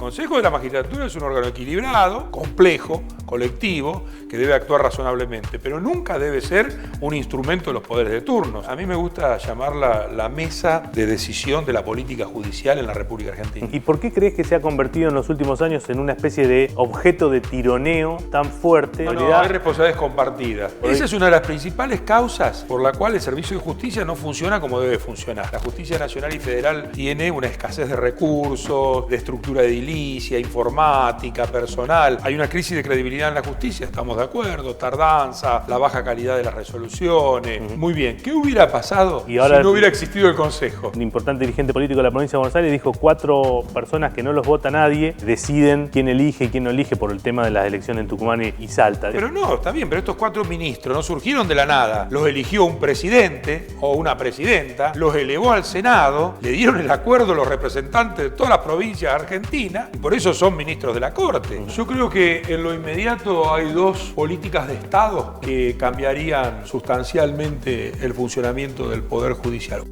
Consejo de la Magistratura es un órgano equilibrado, complejo, colectivo, que debe actuar razonablemente, pero nunca debe ser un instrumento de los poderes de turno. A mí me gusta llamarla la mesa de decisión de la política judicial en la República Argentina. ¿Y por qué crees que se ha convertido en los últimos años en una especie de objeto de tironeo tan fuerte? No, hay responsabilidades compartidas. Esa es una de las principales causas por la cual el servicio de justicia no funciona como debe funcionar. La justicia nacional y federal tiene una escasez de recursos, de estructura edilicia, informática, personal. Hay una crisis de credibilidad en la justicia, estamos de acuerdo, tardanza, la baja calidad de las resoluciones. Muy bien, ¿qué hubiera pasado si no hubiera existido el Consejo? Un importante dirigente político de la provincia de Buenos Aires dijo 4 personas que no los vota nadie deciden quién elige y quién no elige por el tema de las elecciones en Tucumán y Salta. Pero no, está bien, pero estos 4 ministros no surgieron de la nada. Los eligió un presidente o una presidenta, los elevó al Senado, le dieron el acuerdo a los representantes de todas las provincias argentinas y por eso son ministros de la Corte. Yo creo que en lo inmediato hay 2 políticas de Estado que cambiarían sustancialmente el funcionamiento del Poder Judicial.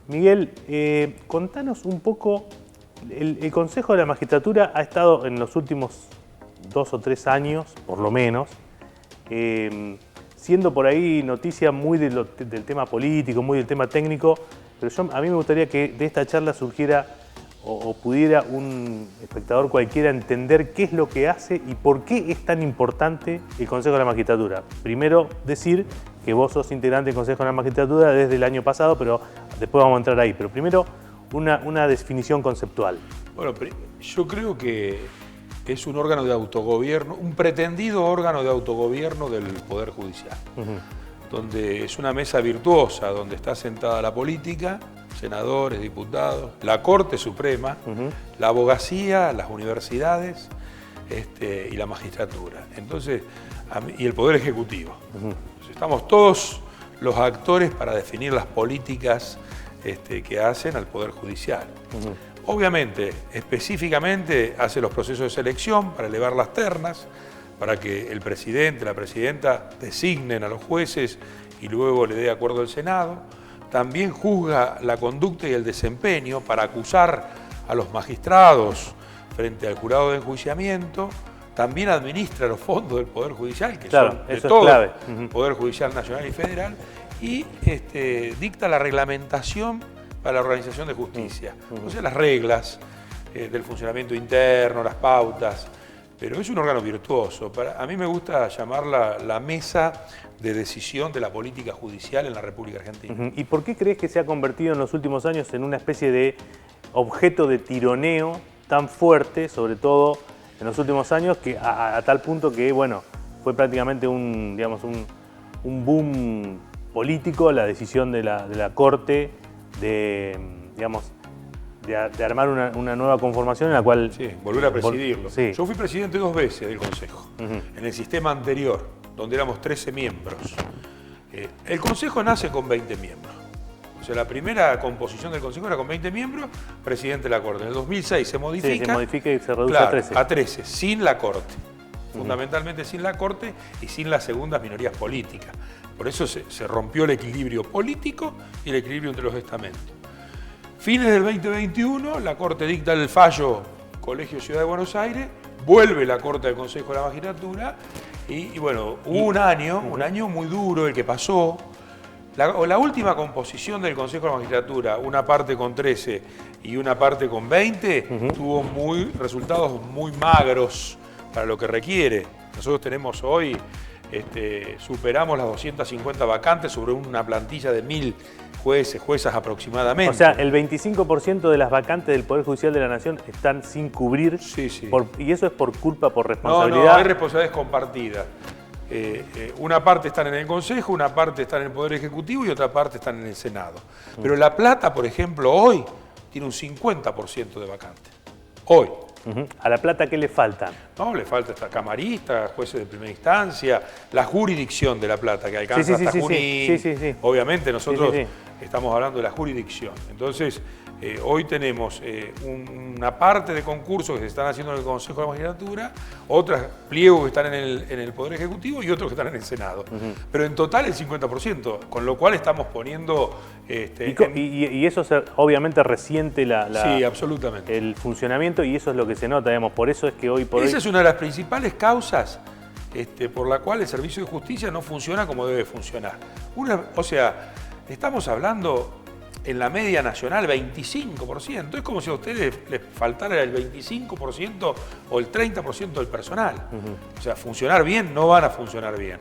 Miguel, contanos un poco, el Consejo de la Magistratura ha estado en los últimos 2 o 3 años, por lo menos, siendo por ahí noticia muy del tema político, muy del tema técnico, pero a mí me gustaría que de esta charla surgiera o pudiera un espectador cualquiera entender qué es lo que hace y por qué es tan importante el Consejo de la Magistratura. Primero, decir que vos sos integrante del Consejo de la Magistratura desde el año pasado, pero después vamos a entrar ahí. Pero primero, una definición conceptual. Bueno, yo creo que es un órgano de autogobierno, un pretendido órgano de autogobierno del Poder Judicial, donde es una mesa virtuosa, donde está sentada la política, senadores, diputados, la Corte Suprema, la abogacía, las universidades y la magistratura. Entonces, y el Poder Ejecutivo. Entonces, estamos todos los actores para definir las políticas que hacen al Poder Judicial. Obviamente, específicamente hace los procesos de selección para elevar las ternas, para que el presidente, la presidenta designen a los jueces y luego le dé acuerdo al Senado. También juzga la conducta y el desempeño para acusar a los magistrados frente al jurado de enjuiciamiento. También administra los fondos del Poder Judicial, que son de todo el Poder Judicial Nacional y Federal, y dicta la reglamentación para la organización de justicia. O sea, las reglas del funcionamiento interno, las pautas, pero es un órgano virtuoso. A mí me gusta llamarla la mesa de decisión de la política judicial en la República Argentina. ¿Y por qué crees que se ha convertido en los últimos años en una especie de objeto de tironeo tan fuerte, sobre todo en los últimos años, que a tal punto que, bueno, fue prácticamente un boom político la decisión de la Corte de armar una nueva conformación en la cual... Sí, volver a presidirlo. Sí. Yo fui presidente 2 veces del Consejo, en el sistema anterior, donde éramos 13 miembros. El Consejo nace con 20 miembros. O sea, la primera composición del Consejo era con 20 miembros, presidente de la Corte. En el 2006 se modifica. Sí, se modifica y se reduce a 13. A 13, sin la Corte. Fundamentalmente sin la Corte y sin las segundas minorías políticas. Por eso se rompió el equilibrio político y el equilibrio entre los estamentos. Fines del 2021, la Corte dicta el fallo Colegio Ciudad de Buenos Aires, vuelve la Corte al Consejo de la Magistratura y bueno, hubo un año muy duro el que pasó. La última composición del Consejo de la Magistratura, una parte con 13 y una parte con 20, tuvo resultados muy magros para lo que requiere. Nosotros tenemos hoy, superamos las 250 vacantes sobre una plantilla de 1000 jueces, juezas aproximadamente. O sea, el 25% de las vacantes del Poder Judicial de la Nación están sin cubrir. Sí, sí. ¿Y eso es por culpa, por responsabilidad? No, hay responsabilidades compartidas. Una parte están en el Consejo, una parte están en el Poder Ejecutivo y otra parte están en el Senado. Pero La Plata, por ejemplo, hoy tiene un 50% de vacantes. Hoy. ¿A La Plata qué le falta? No, le falta hasta camaristas, jueces de primera instancia, la jurisdicción de La Plata, que alcanza hasta Junín. Sí. Obviamente nosotros estamos hablando de la jurisdicción. Entonces, hoy tenemos una parte de concursos que se están haciendo en el Consejo de la Magistratura, otros pliegos que están en el Poder Ejecutivo y otros que están en el Senado. Pero en total el 50%, con lo cual estamos poniendo... y eso obviamente resiente sí, absolutamente. el funcionamiento, y eso es lo que se nota, digamos. Por eso es que hoy por Esa hoy... es una de las principales causas por la cual el servicio de justicia no funciona como debe funcionar. O sea, estamos hablando en la media nacional 25%. Es como si a ustedes les faltara el 25% o el 30% del personal. O sea, funcionar bien no van a funcionar bien.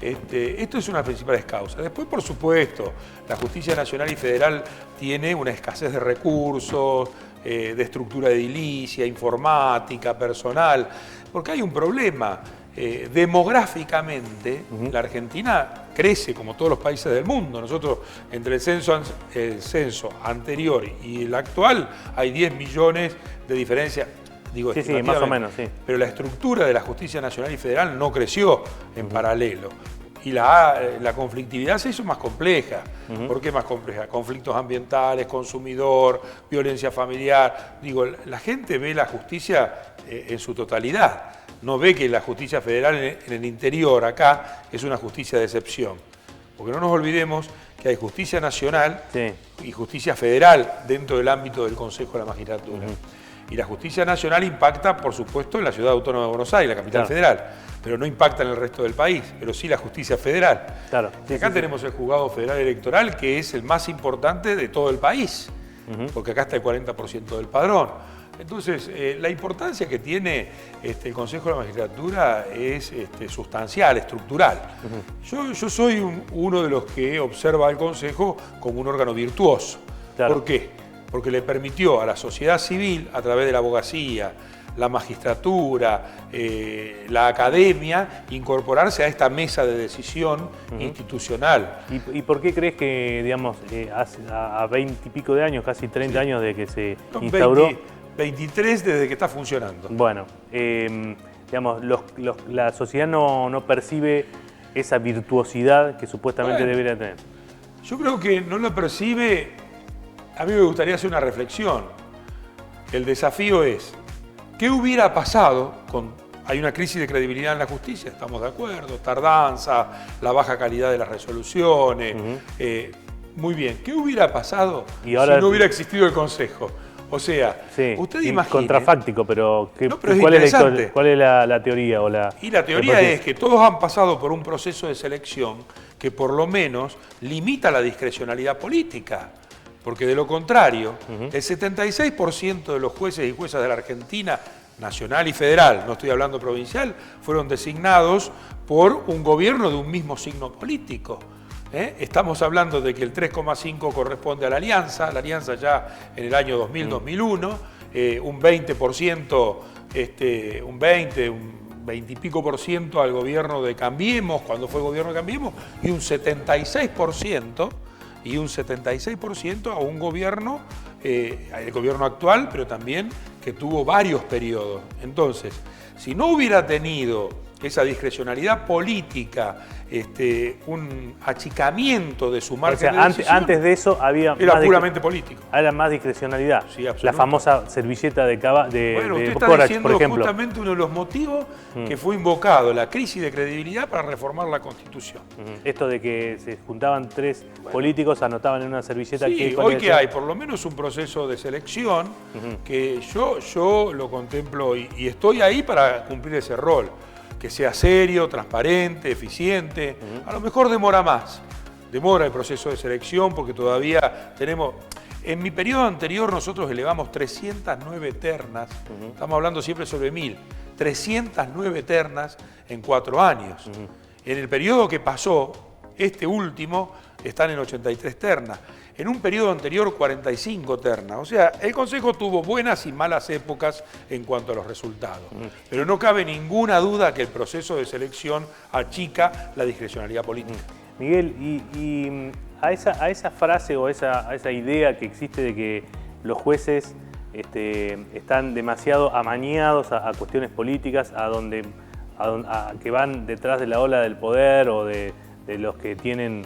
Esto es una de las principales causas. Después, por supuesto, la justicia nacional y federal tiene una escasez de recursos, de estructura edilicia, informática, personal, porque hay un problema. Demográficamente, la Argentina crece como todos los países del mundo. Nosotros, entre el censo anterior y el actual, hay 10 millones de diferencia. Digo, sí, más o menos, sí. Pero la estructura de la justicia nacional y federal no creció en paralelo. Y la conflictividad se hizo más compleja. ¿Por qué más compleja? Conflictos ambientales, consumidor, violencia familiar. Digo, la gente ve la justicia en su totalidad. No ve que la justicia federal en el interior, acá, es una justicia de excepción. Porque no nos olvidemos que hay justicia nacional y justicia federal dentro del ámbito del Consejo de la Magistratura. Y la justicia nacional impacta, por supuesto, en la Ciudad Autónoma de Buenos Aires, la capital federal, pero no impacta en el resto del país, pero sí la justicia federal. Y acá tenemos el Juzgado Federal Electoral, que es el más importante de todo el país, porque acá está el 40% del padrón. Entonces, la importancia que tiene el Consejo de la Magistratura es sustancial, estructural. Yo soy uno de los que observa al Consejo como un órgano virtuoso. ¿Por qué? Porque le permitió a la sociedad civil, a través de la abogacía, la magistratura, la academia, incorporarse a esta mesa de decisión institucional. ¿Y por qué crees que, digamos, a 20 y pico de años, casi 30 años de que se instauró... 23 desde que está funcionando. Bueno, digamos, la sociedad no percibe esa virtuosidad que supuestamente debería tener? Yo creo que no lo percibe. A mí me gustaría hacer una reflexión. El desafío es, ¿qué hubiera pasado con... Hay una crisis de credibilidad en la justicia, estamos de acuerdo, tardanza, la baja calidad de las resoluciones. Muy bien, ¿qué hubiera pasado si no hubiera existido el Consejo? O sea, usted imagine... Contrafáctico, pero, ¿cuál es la teoría? Y la teoría es que todos han pasado por un proceso de selección que por lo menos limita la discrecionalidad política. Porque de lo contrario, el 76% de los jueces y juezas de la Argentina, nacional y federal, no estoy hablando provincial, fueron designados por un gobierno de un mismo signo político. Estamos hablando de que el 3,5 corresponde a la Alianza ya en el año 2000-2001, un 20%, un 20 y pico por ciento al gobierno de Cambiemos, cuando fue el gobierno de Cambiemos, y un 76% a un gobierno, el gobierno actual, pero también que tuvo varios periodos. Entonces, si no hubiera tenido esa discrecionalidad política, un achicamiento de su margen de decisión, antes de eso era puramente político. Era más discrecionalidad. Sí, la famosa servilleta de Bueno, usted está Corach, diciendo por ejemplo. Justamente uno de los motivos que fue invocado, la crisis de credibilidad para reformar la Constitución. Esto de que se juntaban tres políticos, anotaban en una servilleta. Sí, hoy que hay por lo menos un proceso de selección que yo lo contemplo y estoy ahí para cumplir ese rol. Que sea serio, transparente, eficiente. A lo mejor demora más. Demora el proceso de selección porque todavía tenemos... En mi periodo anterior nosotros elevamos 309 ternas. Estamos hablando siempre sobre 1000. 309 ternas en 4 años. En el periodo que pasó, este último, están en 83 ternas. En un periodo anterior, 45 ternas. O sea, el Consejo tuvo buenas y malas épocas en cuanto a los resultados. Pero no cabe ninguna duda que el proceso de selección achica la discrecionalidad política. Miguel, y a esa frase o a esa idea que existe de que los jueces están demasiado amañados a cuestiones políticas, que van detrás de la ola del poder o de los que tienen,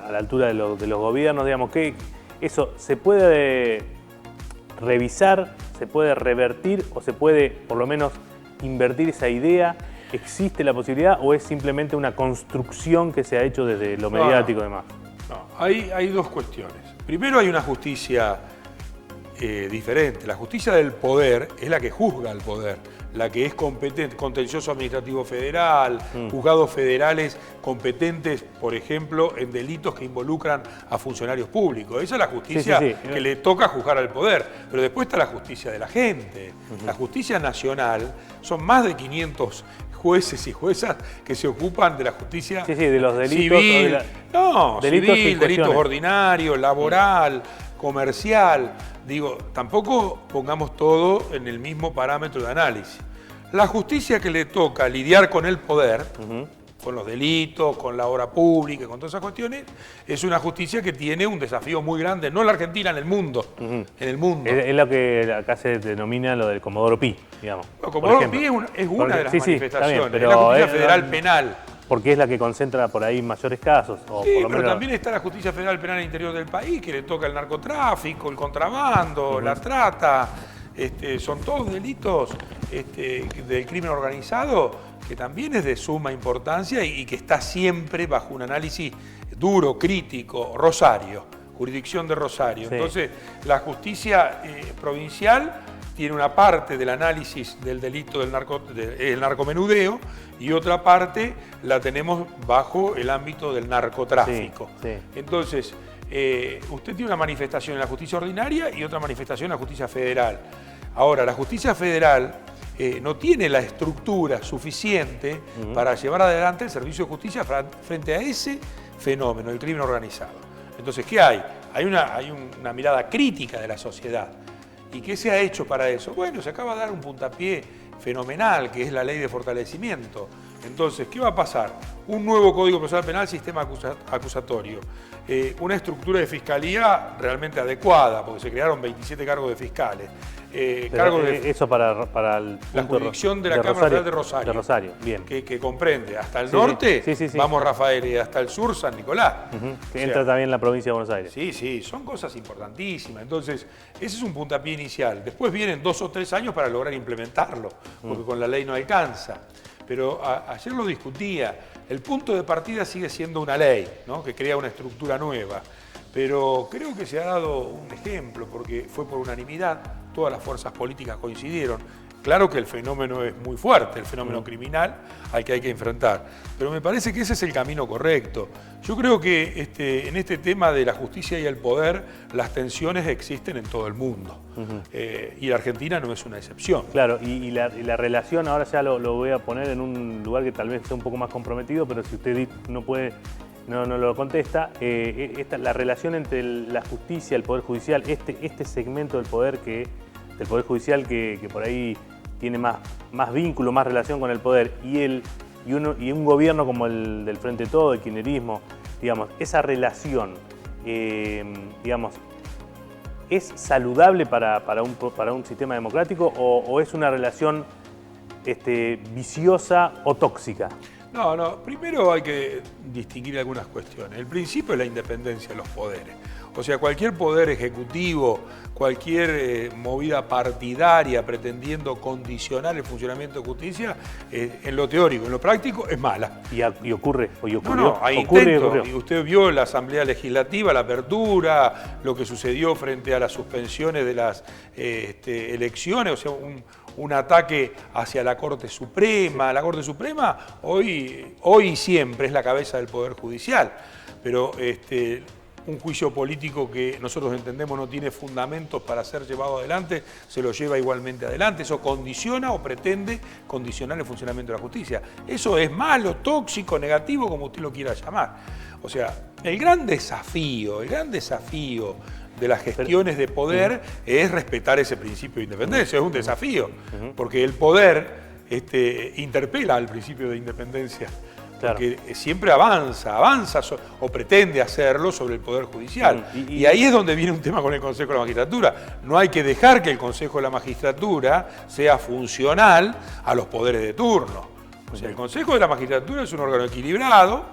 a la altura de los gobiernos, digamos, que eso se puede revisar, se puede revertir o se puede por lo menos invertir esa idea. ¿Existe la posibilidad o es simplemente una construcción que se ha hecho desde lo mediático y demás? No, hay dos cuestiones. Primero, hay una justicia diferente. La justicia del poder es la que juzga al poder, la que es competente, contencioso administrativo federal, juzgados federales competentes, por ejemplo, en delitos que involucran a funcionarios públicos. Esa es la justicia que le toca juzgar al poder. Pero después está la justicia de la gente. La justicia nacional son más de 500 jueces y juezas que se ocupan de la justicia de los delitos civil, delitos ordinarios, laboral, comercial. Digo, tampoco pongamos todo en el mismo parámetro de análisis. La justicia que le toca lidiar con el poder, con los delitos, con la obra pública, con todas esas cuestiones, es una justicia que tiene un desafío muy grande, no en la Argentina, en el mundo. En el mundo. Es lo que acá se denomina lo del Comodoro Pi, digamos. Bueno, Comodoro Pi es una de las manifestaciones, pero es la justicia federal penal. Porque es la que concentra por ahí mayores casos. Pero también está la justicia federal penal al interior del país, que le toca el narcotráfico, el contrabando, la trata. Son todos delitos del crimen organizado, que también es de suma importancia y que está siempre bajo un análisis duro, crítico. Rosario, jurisdicción de Rosario. Entonces, la justicia provincial tiene una parte del análisis del delito del narcomenudeo y otra parte la tenemos bajo el ámbito del narcotráfico. Entonces, usted tiene una manifestación en la justicia ordinaria y otra manifestación en la justicia federal. Ahora, la justicia federal no tiene la estructura suficiente para llevar adelante el servicio de justicia frente a ese fenómeno, el crimen organizado. Entonces, ¿qué hay? Hay una mirada crítica de la sociedad. ¿Y qué se ha hecho para eso? Bueno, se acaba de dar un puntapié fenomenal, que es la ley de fortalecimiento. Entonces, ¿qué va a pasar? Un nuevo Código Procesal Penal, sistema acusatorio. Una estructura de fiscalía realmente adecuada, porque se crearon 27 cargos de fiscales. Eso para la jurisdicción de la Cámara Federal de Rosario. De Rosario, bien. Que comprende hasta el norte, vamos Rafael, y hasta el sur, San Nicolás. Que entra también la provincia de Buenos Aires. Sí, son cosas importantísimas. Entonces, ese es un puntapié inicial. Después vienen 2 o 3 años para lograr implementarlo, porque con la ley no alcanza. Pero ayer lo discutía, el punto de partida sigue siendo una ley, ¿no? Que crea una estructura nueva. Pero creo que se ha dado un ejemplo, porque fue por unanimidad, todas las fuerzas políticas coincidieron. Claro que el fenómeno es muy fuerte, el fenómeno criminal al que hay que enfrentar, pero me parece que ese es el camino correcto. Yo creo que en este tema de la justicia y el poder, las tensiones existen en todo el mundo, y la Argentina no es una excepción. Claro, y la relación, ahora ya lo voy a poner en un lugar que tal vez esté un poco más comprometido, pero si usted no puede... No lo contesta, la relación entre la justicia, el Poder Judicial, este segmento del Poder Judicial que por ahí tiene más vínculo, más relación con el poder, y un gobierno como el del Frente Todo, el kirchnerismo, digamos, esa relación, digamos, ¿es saludable para un sistema democrático o es una relación viciosa o tóxica? No, primero hay que distinguir algunas cuestiones. El principio es la independencia de los poderes. O sea, cualquier poder ejecutivo, cualquier movida partidaria pretendiendo condicionar el funcionamiento de justicia, en lo teórico, en lo práctico, es mala. Y ocurre, hay intentos. Y usted vio la Asamblea Legislativa, la apertura, lo que sucedió frente a las suspensiones de las elecciones, o sea, un ataque hacia la Corte Suprema. La Corte Suprema hoy y siempre es la cabeza del Poder Judicial, pero un juicio político que nosotros entendemos no tiene fundamentos para ser llevado adelante, se lo lleva igualmente adelante. Eso condiciona o pretende condicionar el funcionamiento de la justicia. Eso es malo, tóxico, negativo, como usted lo quiera llamar. O sea, el gran desafío de las gestiones de poder es respetar ese principio de independencia. Es un desafío, porque el poder interpela al principio de independencia Claro. Porque siempre avanza o pretende hacerlo sobre el Poder Judicial. Y ahí es donde viene un tema con el Consejo de la Magistratura. No hay que dejar que el Consejo de la Magistratura sea funcional a los poderes de turno. O sea, el Consejo de la Magistratura es un órgano equilibrado,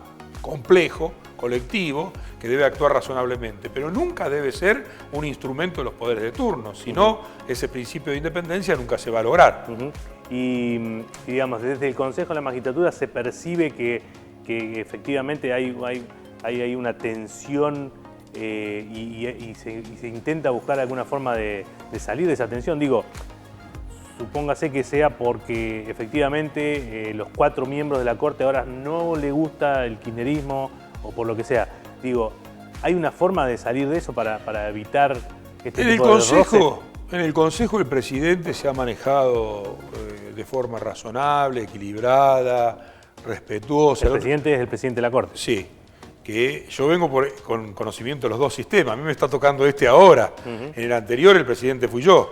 complejo, colectivo, que debe actuar razonablemente, pero nunca debe ser un instrumento de los poderes de turno, si no, ese principio de independencia nunca se va a lograr. Y digamos, desde el Consejo de la Magistratura se percibe que efectivamente hay una tensión y se intenta buscar alguna forma de salir de esa tensión. Digo, supóngase que sea porque efectivamente los 4 miembros de la Corte ahora no le gusta el kirchnerismo o por lo que sea. Digo, ¿hay una forma de salir de eso para evitar este tipo de roces? En el Consejo el presidente se ha manejado de forma razonable, equilibrada, respetuosa. El presidente es el presidente de la Corte. Sí, que yo vengo con conocimiento de los dos sistemas. A mí me está tocando este ahora. En el anterior el presidente fui yo.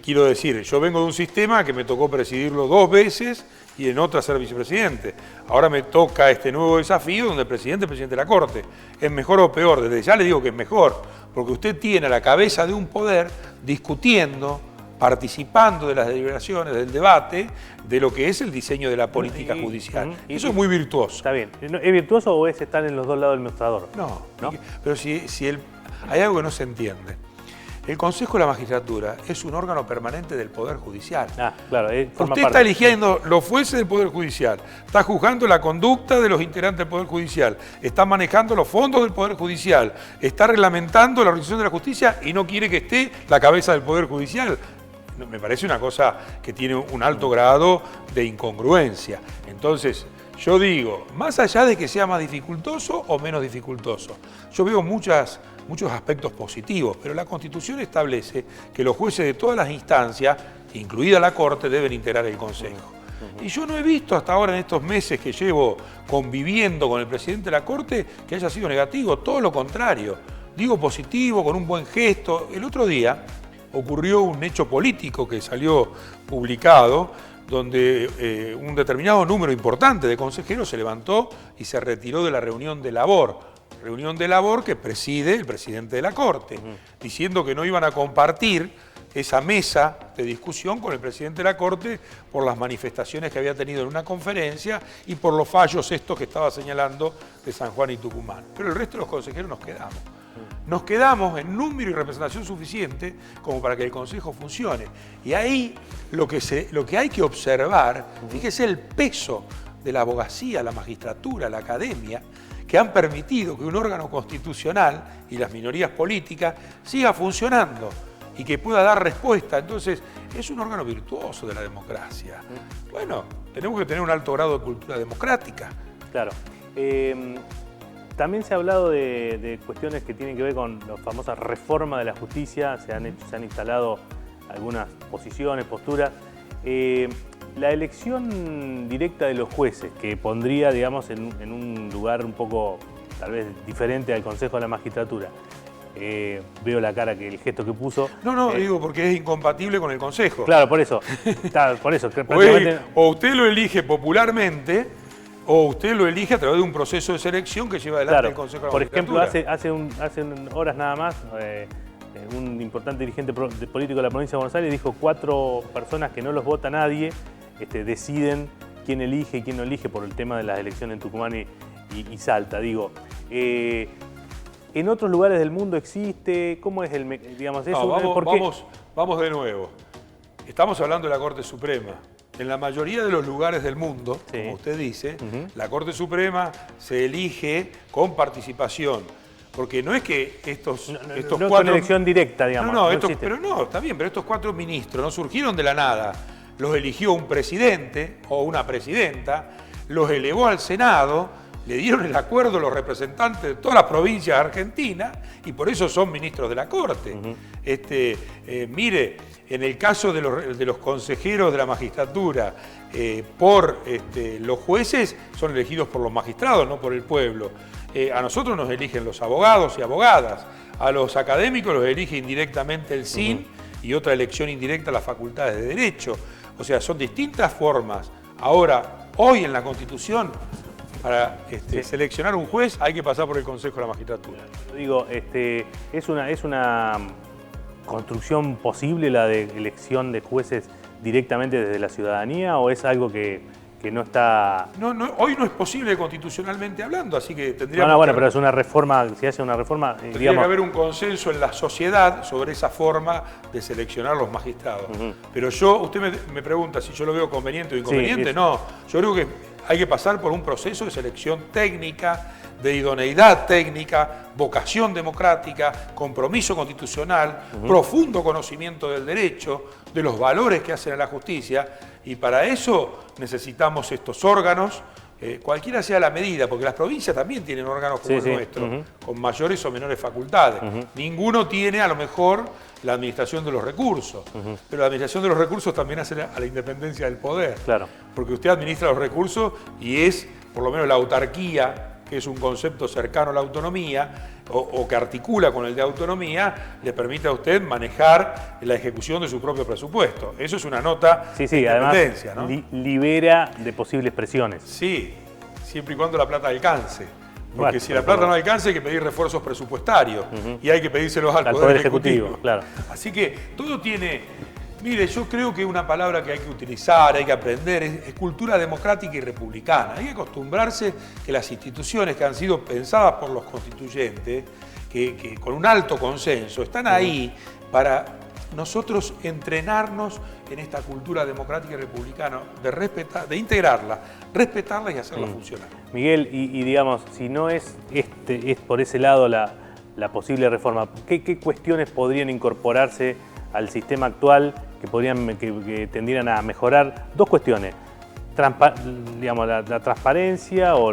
Quiero decir, yo vengo de un sistema que me tocó presidirlo 2 veces y en otra ser vicepresidente. Ahora me toca este nuevo desafío donde el presidente es presidente de la Corte. ¿Es mejor o peor? Desde ya le digo que es mejor, porque usted tiene a la cabeza de un poder discutiendo, participando de las deliberaciones, del debate, de lo que es el diseño de la política judicial. Eso es muy virtuoso. Está bien. ¿Es virtuoso o es estar en los dos lados del mostrador? No. Pero hay algo que no se entiende. El Consejo de la Magistratura es un órgano permanente del Poder Judicial. Claro, usted está eligiendo los jueces del Poder Judicial, está juzgando la conducta de los integrantes del Poder Judicial, está manejando los fondos del Poder Judicial, está reglamentando la organización de la justicia y no quiere que esté la cabeza del Poder Judicial. Me parece una cosa que tiene un alto grado de incongruencia. Entonces, yo digo, más allá de que sea más dificultoso o menos dificultoso, yo veo muchos aspectos positivos, pero la Constitución establece que los jueces de todas las instancias, incluida la Corte, deben integrar el Consejo. Y yo no he visto hasta ahora en estos meses que llevo conviviendo con el presidente de la Corte que haya sido negativo, todo lo contrario. Digo positivo, con un buen gesto. El otro día ocurrió un hecho político que salió publicado, donde un determinado número importante de consejeros se levantó y se retiró de la reunión de labor que preside el presidente de la Corte, diciendo que no iban a compartir esa mesa de discusión con el presidente de la Corte por las manifestaciones que había tenido en una conferencia y por los fallos estos que estaba señalando de San Juan y Tucumán. Pero el resto de los consejeros nos quedamos. Nos quedamos en número y representación suficiente como para que el Consejo funcione. Y ahí lo que hay que observar, fíjese el peso de la abogacía, la magistratura, la academia, que han permitido que un órgano constitucional y las minorías políticas siga funcionando y que pueda dar respuesta. Entonces, es un órgano virtuoso de la democracia. Bueno, tenemos que tener un alto grado de cultura democrática. Claro. También se ha hablado de cuestiones que tienen que ver con la famosa reforma de la justicia. Se han instalado algunas posiciones, posturas. La elección directa de los jueces, que pondría, digamos, en un lugar un poco, tal vez, diferente al Consejo de la Magistratura. Veo la cara, el gesto que puso. Digo porque es incompatible con el Consejo. Claro, por eso. O usted lo elige popularmente, o usted lo elige a través de un proceso de selección que lleva adelante el Consejo de la Magistratura. Por ejemplo, hace horas nada más, un importante dirigente político de la provincia de Buenos Aires dijo 4 personas que no los vota nadie deciden quién elige y quién no elige por el tema de las elecciones en Tucumán y Salta. Digo, ¿en otros lugares del mundo existe? ¿Cómo es digamos eso? Vamos de nuevo. Estamos hablando de la Corte Suprema. En la mayoría de los lugares del mundo, como usted dice, la Corte Suprema se elige con participación. Porque no es que estos 4... con elección directa, digamos. Está bien, pero estos 4 ministros no surgieron de la nada. Los eligió un presidente o una presidenta, los elevó al Senado, le dieron el acuerdo a los representantes de todas las provincias argentinas y por eso son ministros de la Corte. Mire, en el caso de los consejeros de la magistratura, los jueces son elegidos por los magistrados, no por el pueblo. A nosotros nos eligen los abogados y abogadas, a los académicos los elige indirectamente el SIN y otra elección indirecta las facultades de Derecho. O sea, son distintas formas. Ahora, hoy en la Constitución para seleccionar un juez hay que pasar por el Consejo de la Magistratura. Digo, ¿es una construcción posible la de elección de jueces directamente desde la ciudadanía o es algo que no está...? No, hoy no es posible constitucionalmente hablando, así que tendríamos No, bueno, pero es una reforma, si hace una reforma... Tendría que haber un consenso en la sociedad sobre esa forma de seleccionar los magistrados. Pero usted me pregunta si yo lo veo conveniente o inconveniente. Sí, no, yo creo que hay que pasar por un proceso de selección técnica, de idoneidad técnica, vocación democrática, compromiso constitucional, profundo conocimiento del derecho, de los valores que hacen a la justicia, y para eso necesitamos estos órganos, cualquiera sea la medida, porque las provincias también tienen órganos como el nuestro, con mayores o menores facultades. Ninguno tiene a lo mejor la administración de los recursos, pero la administración de los recursos también hace a la independencia del poder. Claro. Porque usted administra los recursos y es, por lo menos la autarquía, que es un concepto cercano a la autonomía, o que articula con el de autonomía, le permite a usted manejar la ejecución de su propio presupuesto. Eso es una nota de independencia, además, ¿no? Libera de posibles presiones. Sí, siempre y cuando la plata alcance. Porque Bueno, si la plata no alcanza hay que pedir refuerzos presupuestarios y hay que pedírselos al Poder Ejecutivo. Claro. Así que todo tiene... Mire, yo creo que una palabra que hay que utilizar, hay que aprender, es cultura democrática y republicana. Hay que acostumbrarse que las instituciones que han sido pensadas por los constituyentes, que con un alto consenso, están ahí para nosotros entrenarnos en esta cultura democrática y republicana, de integrarla, respetarla y hacerla funcionar. Miguel, y digamos, si no es por ese lado la posible reforma, ¿qué cuestiones podrían incorporarse al sistema actual que tendieran a mejorar? Dos cuestiones, digamos, la transparencia o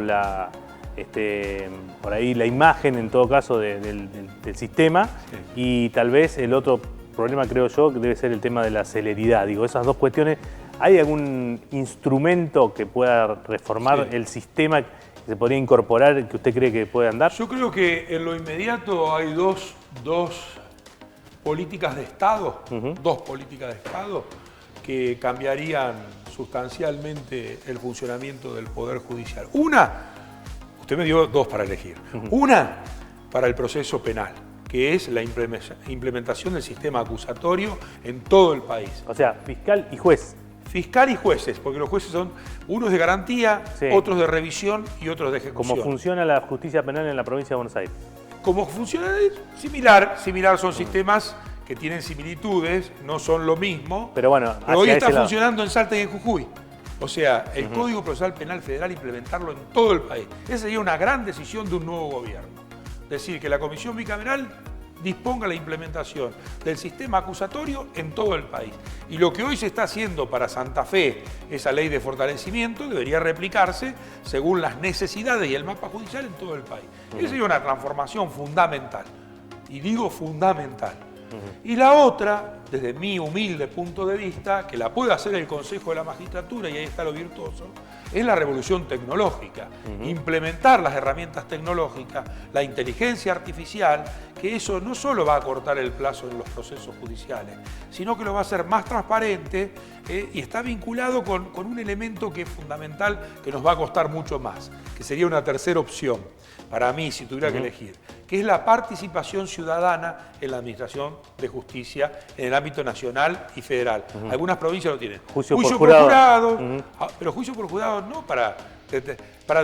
por ahí la imagen en todo caso del sistema, y tal vez el otro problema, creo yo, que debe ser el tema de la celeridad. Digo, esas dos cuestiones, ¿hay algún instrumento que pueda reformar el sistema, que se podría incorporar, que usted cree que puede andar? Yo creo que en lo inmediato hay dos políticas de Estado, dos políticas de Estado que cambiarían sustancialmente el funcionamiento del Poder Judicial. Una, usted me dio dos para elegir. Una, para el proceso penal, que es la implementación del sistema acusatorio en todo el país. O sea, fiscal y juez. Fiscal y jueces, porque los jueces son unos de garantía, otros de revisión y otros de ejecución. ¿Cómo funciona la justicia penal en la provincia de Buenos Aires? ¿Cómo funciona? Similar, son sistemas que tienen similitudes, no son lo mismo. Pero bueno, hoy está funcionando en Salta y en Jujuy. O sea, el Código Procesal Penal Federal, implementarlo en todo el país. Esa sería una gran decisión de un nuevo gobierno. Es decir, que la Comisión Bicameral disponga la implementación del sistema acusatorio en todo el país. Y lo que hoy se está haciendo para Santa Fe, esa ley de fortalecimiento, debería replicarse según las necesidades y el mapa judicial en todo el país. Esa sería una transformación fundamental. Y digo fundamental. Y la otra, desde mi humilde punto de vista, que la puede hacer el Consejo de la Magistratura, y ahí está lo virtuoso, es la revolución tecnológica. Implementar las herramientas tecnológicas, la inteligencia artificial, que eso no solo va a acortar el plazo en los procesos judiciales, sino que lo va a hacer más transparente y está vinculado con un elemento que es fundamental, que nos va a costar mucho más, que sería una tercera opción para mí, si tuviera que elegir, que es la participación ciudadana en la administración de justicia en el ámbito nacional y federal. Algunas provincias lo tienen. Juicio por jurado. Pero juicio por jurado no para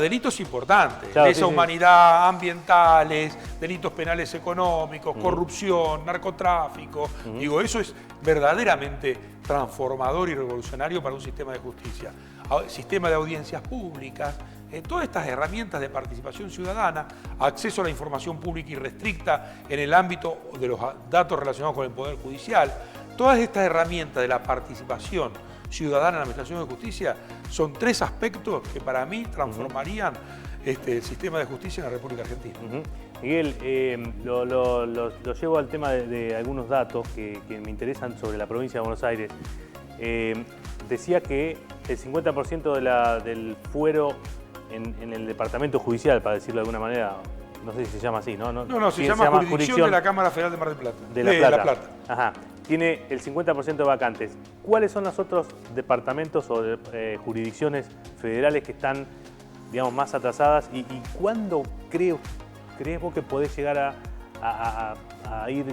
delitos importantes, claro, lesa humanidad, ambientales, delitos penales económicos, corrupción, narcotráfico. Digo, eso es verdaderamente transformador y revolucionario para un sistema de justicia. Sistema de audiencias públicas, todas estas herramientas de participación ciudadana, acceso a la información pública irrestricta en el ámbito de los datos relacionados con el Poder Judicial, todas estas herramientas de la participación ciudadana en la administración de justicia son tres aspectos que para mí transformarían el sistema de justicia en la República Argentina. Miguel, lo llevo al tema de algunos datos que me interesan sobre la provincia de Buenos Aires. Decía que el 50% del fuero en el departamento judicial, para decirlo de alguna manera, no sé si se llama así, ¿no? No, se llama jurisdicción de la Cámara Federal de Mar del Plata. De La Plata. Ajá. Tiene el 50% de vacantes. ¿Cuáles son los otros departamentos o jurisdicciones federales que están digamos, más atrasadas. ¿Y cuándo crees vos que podés llegar a ir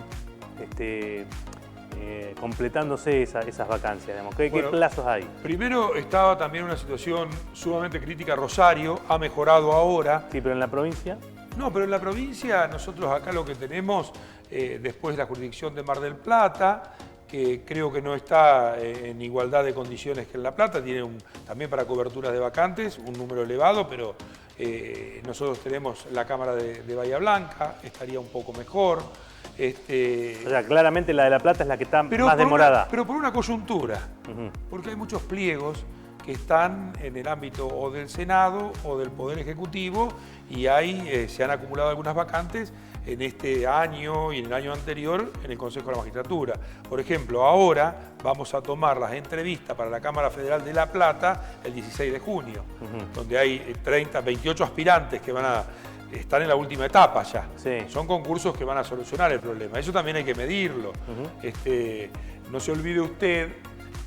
completándose esas vacancias? Digamos? ¿Qué plazos hay? Primero estaba también una situación sumamente crítica. Rosario ha mejorado ahora. Sí, pero en la provincia. No, pero en la provincia nosotros acá lo que tenemos, después de la jurisdicción de Mar del Plata, que creo que no está en igualdad de condiciones que en La Plata, tiene también para coberturas de vacantes un número elevado, pero nosotros tenemos la Cámara de Bahía Blanca, estaría un poco mejor. O sea, claramente la de La Plata es la que está más demorada. Pero por una coyuntura, porque hay muchos pliegos que están en el ámbito o del Senado o del Poder Ejecutivo y se han acumulado algunas vacantes en este año y en el año anterior en el Consejo de la Magistratura. Por ejemplo, ahora vamos a tomar las entrevistas para la Cámara Federal de La Plata el 16 de junio, donde hay 28 aspirantes que están en la última etapa ya. Sí. Son concursos que van a solucionar el problema. Eso también hay que medirlo. No se olvide usted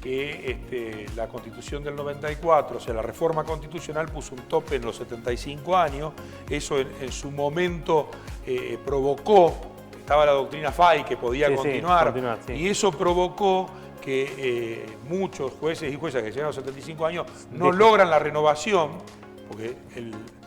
que la Constitución del 94, o sea, la reforma constitucional puso un tope en los 75 años. Eso en su momento provocó, estaba la doctrina FAI que podía continuar, y eso provocó que muchos jueces y juezas que llegan a los 75 años no logran la renovación, porque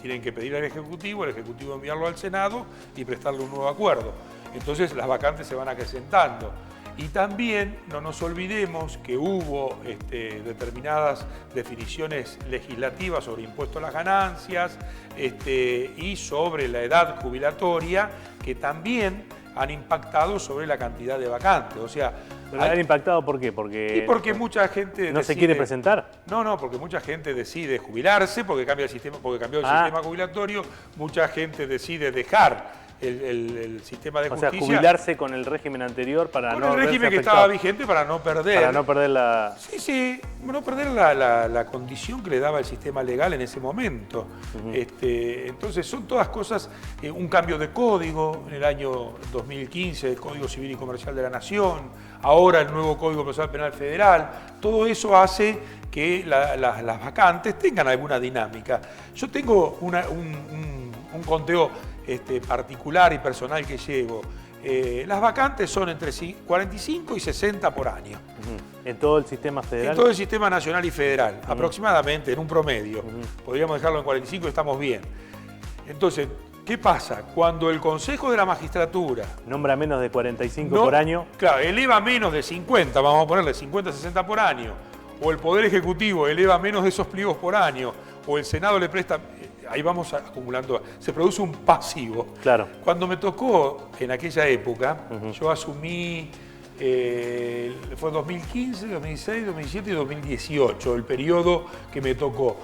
tienen que pedir al Ejecutivo, el Ejecutivo enviarlo al Senado y prestarle un nuevo acuerdo. Entonces las vacantes se van acrecentando. Y también no nos olvidemos que hubo determinadas definiciones legislativas sobre impuesto a las ganancias y sobre la edad jubilatoria que también han impactado sobre la cantidad de vacantes. O sea, ¿pero han impactado por qué? Porque mucha gente ¿No se quiere presentar? No, porque mucha gente decide jubilarse porque cambió el sistema jubilatorio, mucha gente decide dejar el sistema de justicia. O sea, jubilarse con el régimen anterior para no... Con el régimen que estaba vigente para no perder... Para no perder la... Sí, no perder la condición que le daba el sistema legal en ese momento. Entonces son todas cosas, un cambio de código en el año 2015, el Código Civil y Comercial de la Nación, ahora el nuevo Código Procesal Penal Federal, todo eso hace que las vacantes tengan alguna dinámica. Yo tengo un conteo particular y personal que llevo. Las vacantes son entre 45 y 60 por año. ¿En todo el sistema federal? En todo el sistema nacional y federal, aproximadamente, en un promedio. Podríamos dejarlo en 45 y estamos bien. Entonces, ¿qué pasa? Cuando el Consejo de la Magistratura... nombra menos de 45 por año. Claro, eleva menos de 50, vamos a ponerle 50, 60 por año, o el Poder Ejecutivo eleva menos de esos pliegos por año, o el Senado le presta... Ahí vamos acumulando, se produce un pasivo. Claro. Cuando me tocó en aquella época, yo asumí, fue 2015, 2016, 2017 y 2018, el periodo que me tocó.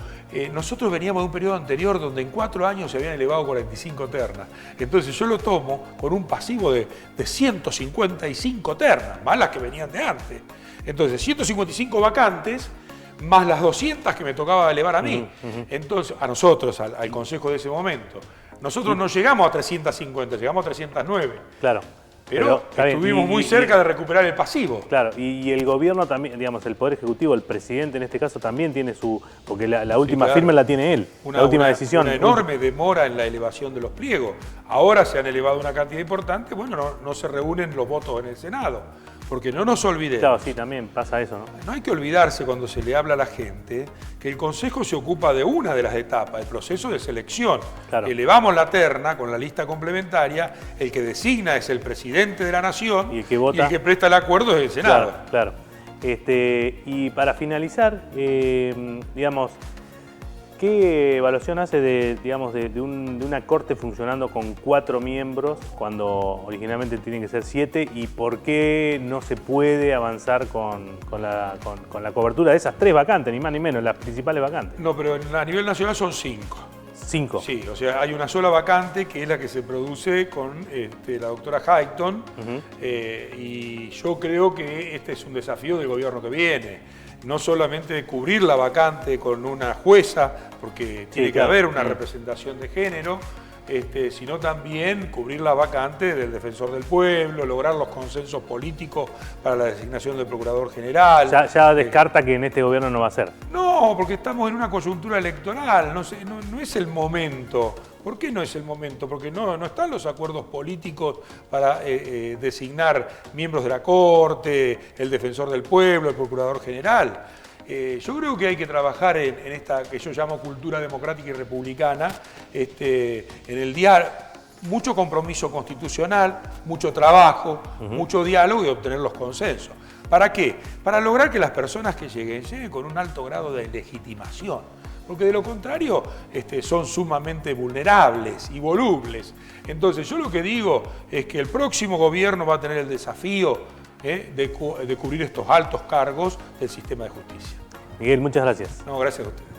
Nosotros veníamos de un periodo anterior donde en 4 años se habían elevado 45 ternas. Entonces yo lo tomo con un pasivo de 155 ternas, más las que venían de antes. Entonces 155 vacantes, más las 200 que me tocaba elevar a mí. Entonces, a nosotros, al Consejo de ese momento. Nosotros no llegamos a 350, llegamos a 309. Claro. Pero estuvimos muy cerca de recuperar el pasivo. Claro, y el gobierno también, digamos, el Poder Ejecutivo, el presidente en este caso también tiene porque la última firma la tiene él, la última decisión. Una enorme demora en la elevación de los pliegos. Ahora se han elevado una cantidad importante, bueno, no se reúnen los votos en el Senado. Porque no nos olvidemos. Claro, sí, también pasa eso, ¿no? No hay que olvidarse cuando se le habla a la gente que el Consejo se ocupa de una de las etapas, el proceso de selección. Claro. Elevamos la terna con la lista complementaria, el que designa es el presidente de la Nación y el que vota, y el que presta el acuerdo es el Senado. Claro. Y para finalizar, digamos, ¿qué evaluación hace de una corte funcionando con 4 miembros cuando originalmente tienen que ser 7? ¿Y por qué no se puede avanzar con la cobertura de esas 3 vacantes, ni más ni menos, las principales vacantes? No, pero a nivel nacional son 5. 5. Sí, o sea, hay una sola vacante que es la que se produce con la doctora Hayton y yo creo que este es un desafío del gobierno que viene. No solamente cubrir la vacante con una jueza, porque tiene que haber una representación de género, sino también cubrir la vacante del defensor del pueblo, lograr los consensos políticos para la designación del procurador general. Ya descarta que en este gobierno no va a ser. No, No, porque estamos en una coyuntura electoral, no es el momento. ¿Por qué no es el momento? Porque no están los acuerdos políticos para designar miembros de la Corte, el defensor del pueblo, el procurador general. Yo creo que hay que trabajar en esta que yo llamo cultura democrática y republicana, en el diálogo, mucho compromiso constitucional, mucho trabajo, mucho diálogo y obtener los consensos. ¿Para qué? Para lograr que las personas que lleguen con un alto grado de legitimación. Porque de lo contrario son sumamente vulnerables y volubles. Entonces yo lo que digo es que el próximo gobierno va a tener el desafío de cubrir estos altos cargos del sistema de justicia. Miguel, muchas gracias. No, gracias a ustedes.